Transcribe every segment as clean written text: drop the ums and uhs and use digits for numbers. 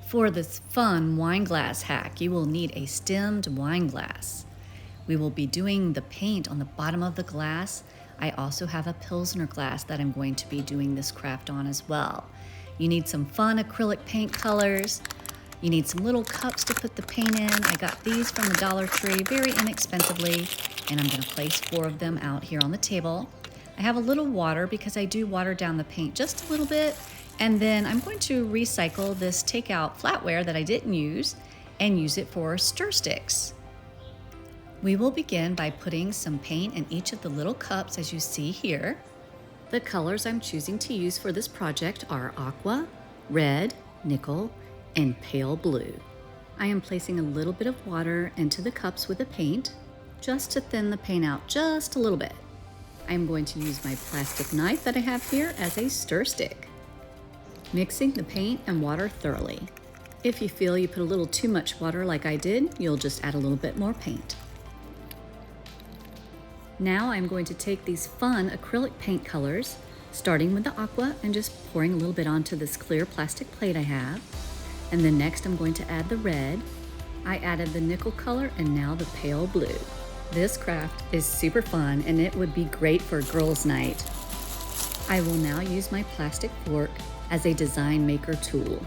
For this fun wine glass hack, you will need a stemmed wine glass. We will be doing the paint on the bottom of the glass. I also have a pilsner glass that I'm going to be doing this craft on as well. You need some fun acrylic paint colors. You need some little cups to put the paint in. I got these from the Dollar Tree very inexpensively, and I'm going to place 4 of them out here on the table. I have a little water because I do water down the paint just a little bit, and then I'm going to recycle this takeout flatware that I didn't use and use it for stir sticks. We will begin by putting some paint in each of the little cups as you see here. The colors I'm choosing to use for this project are aqua, red, nickel, and pale blue. I am placing a little bit of water into the cups with the paint, just to thin the paint out just a little bit. I'm going to use my plastic knife that I have here as a stir stick. Mixing the paint and water thoroughly. If you feel you put a little too much water like I did, you'll just add a little bit more paint. Now I'm going to take these fun acrylic paint colors, starting with the aqua and just pouring a little bit onto this clear plastic plate I have. And then next I'm going to add the red. I added the nickel color and now the pale blue. This craft is super fun and it would be great for a girls' night. I will now use my plastic fork as a design maker tool.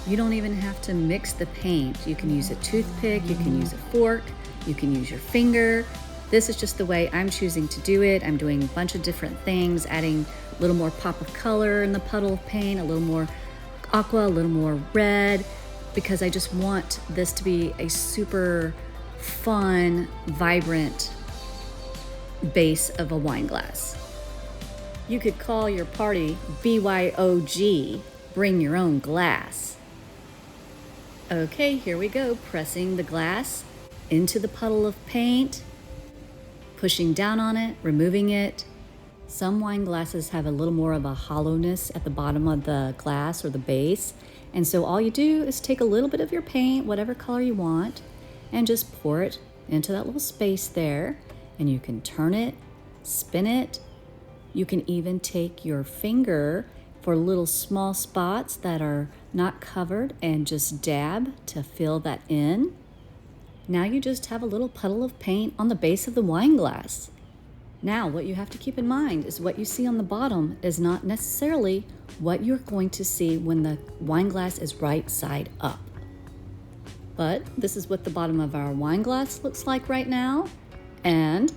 You don't even have to mix the paint. You can use a toothpick, you can use a fork, you can use your finger. This is just the way I'm choosing to do it. I'm doing a bunch of different things, adding a little more pop of color in the puddle of paint, a little more aqua, a little more red, because I just want this to be a super fun, vibrant base of a wine glass. You could call your party BYOG, bring your own glass. Okay, here we go, pressing the glass into the puddle of paint, pushing down on it, removing it. Some wine glasses have a little more of a hollowness at the bottom of the glass or the base. And so all you do is take a little bit of your paint, whatever color you want, and just pour it into that little space there. And you can turn it, spin it. You can even take your finger for little small spots that are not covered and just dab to fill that in. Now you just have a little puddle of paint on the base of the wine glass. Now, what you have to keep in mind is what you see on the bottom is not necessarily what you're going to see when the wine glass is right side up. But this is what the bottom of our wine glass looks like right now. And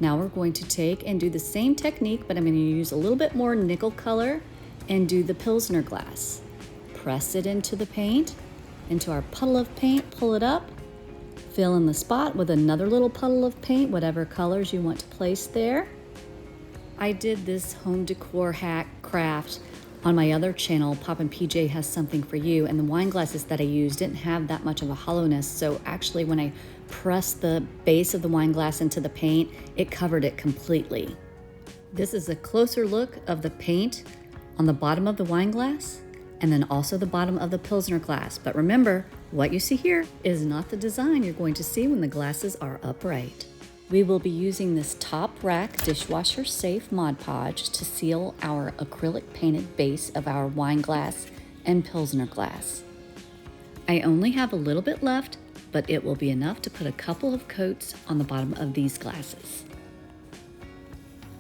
now we're going to take and do the same technique, but I'm going to use a little bit more nickel color and do the pilsner glass. Press it into the paint, into our puddle of paint, pull it up, fill in the spot with another little puddle of paint, whatever colors you want to place there. I did this home decor hack craft on my other channel, Poppin' PJ Has Something For You, and the wine glasses that I used didn't have that much of a hollowness, so actually when I pressed the base of the wine glass into the paint, it covered it completely. This is a closer look of the paint on the bottom of the wine glass, and then also the bottom of the pilsner glass. But remember, what you see here is not the design you're going to see when the glasses are upright. We will be using this top rack Dishwasher Safe Mod Podge to seal our acrylic painted base of our wine glass and pilsner glass. I only have a little bit left, but it will be enough to put a couple of coats on the bottom of these glasses.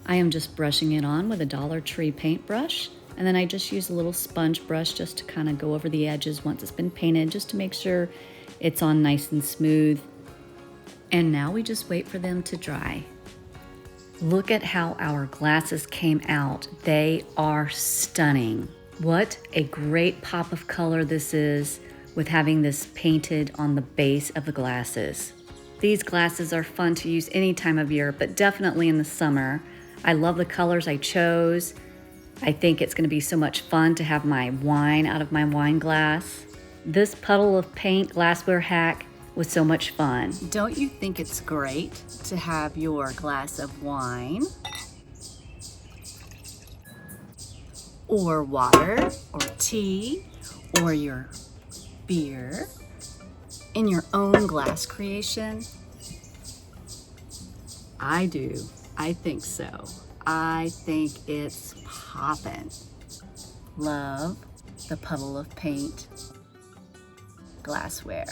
I am just brushing it on with a Dollar Tree paintbrush, and then I just use a little sponge brush just to kind of go over the edges once it's been painted, just to make sure it's on nice and smooth. And now we just wait for them to dry. Look at how our glasses came out. They are stunning. What a great pop of color this is with having this painted on the base of the glasses. These glasses are fun to use any time of year, but definitely in the summer. I love the colors I chose. I think it's going to be so much fun to have my wine out of my wine glass. This puddle of paint glassware hack was so much fun. Don't you think it's great to have your glass of wine or water or tea or your beer in your own glass creation? I do. I think so. I think it's poppin'. Love the puddle of paint, glassware.